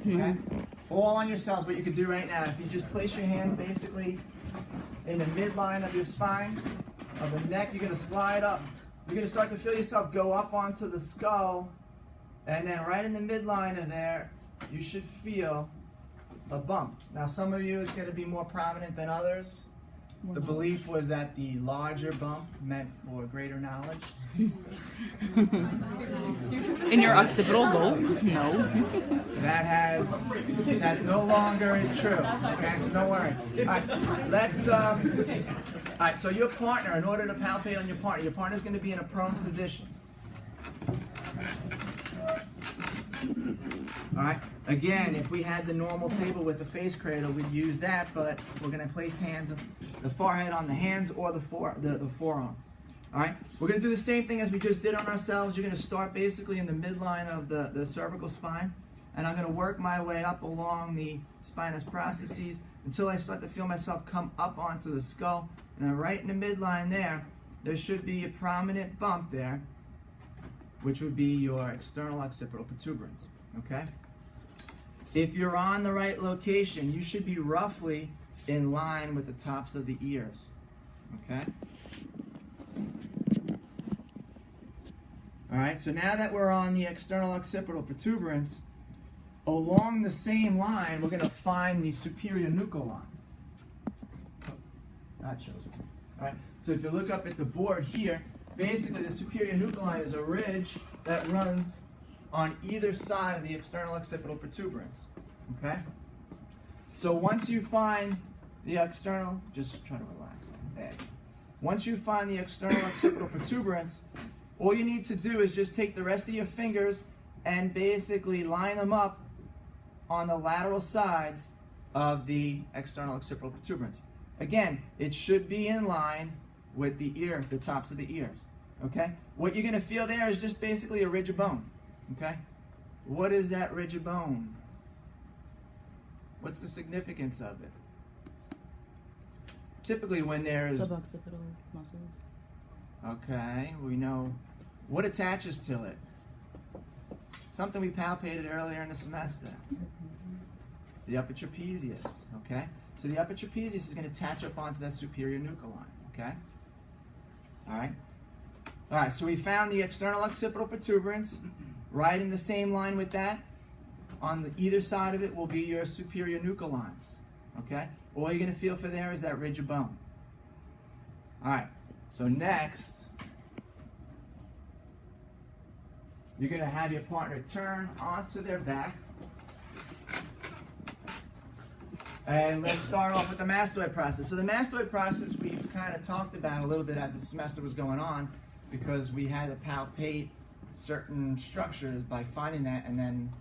Okay? All on yourselves. What you can do right now, if you just place your hand basically in the midline of your spine, of the neck, you're going to slide up. You're going to start to feel yourself go up onto the skull, and then right in the midline of there, you should feel a bump. Now, some of you, it's going to be more prominent than others. The belief was that the larger bump meant for greater knowledge. In your occipital lobe? No. That no longer is true. Okay, so don't worry. All right, let's. All right, so your partner, in order to palpate on your partner's going to be in a prone position. All right. Again, if we had the normal table with the face cradle, we'd use that, but we're going to place the forehead on the hands or the forearm. All right. We're going to do the same thing as we just did on ourselves. You're going to start basically in the midline of the cervical spine, and I'm going to work my way up along the spinous processes until I start to feel myself come up onto the skull. And then right in the midline there should be a prominent bump there, which would be your external occipital protuberance. Okay? If you're on the right location, you should be roughly in line with the tops of the ears. Okay? All right, so now that we're on the external occipital protuberance, along the same line, we're going to find the superior nuchal line. That shows it. All right, so if you look up at the board here, basically the superior nuchal line is a ridge that runs on either side of the external occipital protuberance. Okay? So once you find the external, just try to relax. There. Once you find the external occipital protuberance, all you need to do is just take the rest of your fingers and basically line them up on the lateral sides of the external occipital protuberance. Again, it should be in line with the tops of the ears. Okay? What you're going to feel there is just basically a ridge of bone. Okay? What is that ridge of bone? What's the significance of it? Typically when there's... Suboccipital muscles. Okay, we know. What attaches to it? Something we palpated earlier in the semester. The upper trapezius, okay? So the upper trapezius is going to attach up onto that superior nuchal line, okay? All right? All right, so we found the external occipital protuberance. Right in the same line with that, on either side of it will be your superior nuchal lines, okay? All you're going to feel for there is that ridge of bone. All right, so next, you're going to have your partner turn onto their back. And let's start off with the mastoid process. So the mastoid process we've kind of talked about a little bit as the semester was going on, because we had to palpate certain structures by finding that and then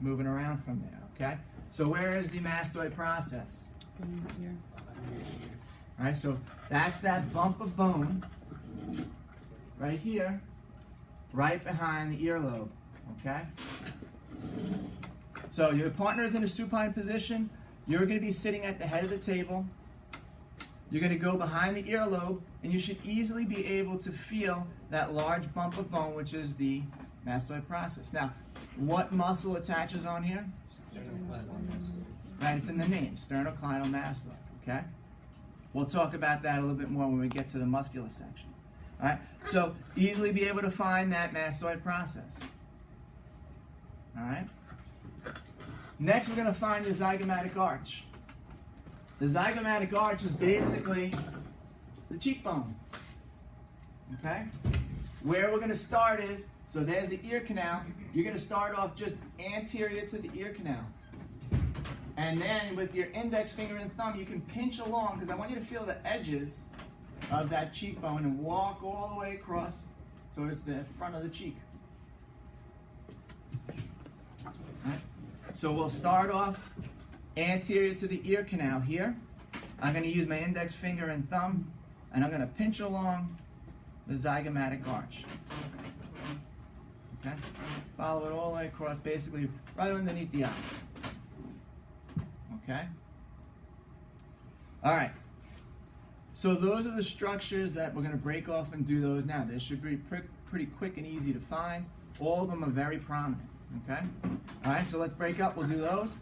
moving around from there, okay? So where is the mastoid process? Here. All right, so that's that bump of bone right here, right behind the earlobe, okay? So your partner is in a supine position. You're going to be sitting at the head of the table. You're going to go behind the earlobe, and you should easily be able to feel that large bump of bone, which is the mastoid process. Now, what muscle attaches on here? Right, it's in the name, sternocleidomastoid, okay? We'll talk about that a little bit more when we get to the muscular section. All right, so easily be able to find that mastoid process. All right? Next, we're going to find the zygomatic arch. The zygomatic arch is basically the cheekbone. Okay? Where we're going to start is, so there's the ear canal. You're going to start off just anterior to the ear canal. And then with your index finger and thumb, you can pinch along, because I want you to feel the edges of that cheekbone and walk all the way across towards the front of the cheek. Right? So we'll start off anterior to the ear canal here. I'm going to use my index finger and thumb, and I'm going to pinch along the zygomatic arch. Okay? Follow it all the way across, basically right underneath the eye. Okay? All right. So those are the structures that we're going to break off and do those now. They should be pretty quick and easy to find. All of them are very prominent. Okay? Alright, so let's break up. We'll do those.